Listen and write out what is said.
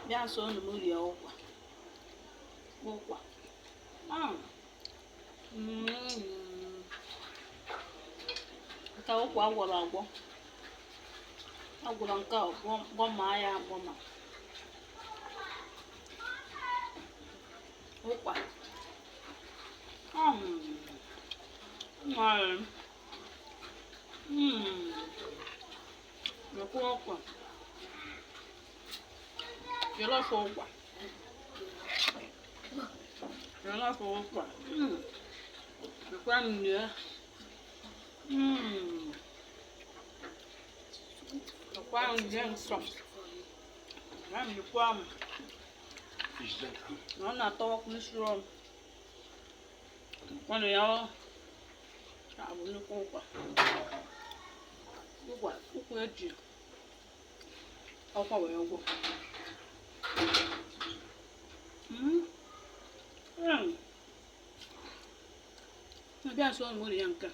bịa so unu m rie ụkwa. Ụkwa. Nke ụkwa agwọrọ agwọ. Agwọrọ nke a gbọma ya agbọma. Ụkwa. Lekwa ụkwa. Jollof ụkwa. Jollof ụkwa. Lekwa nri ya. Lekwa nri ya nsọ. Lekwa m. Nó na-atọwakwa isi ọnụ. Ọnụ ya abụ nnukwu ụkwa. Ụkwa eji ọkwa wee gwọ. Bịa so unu rie nke a.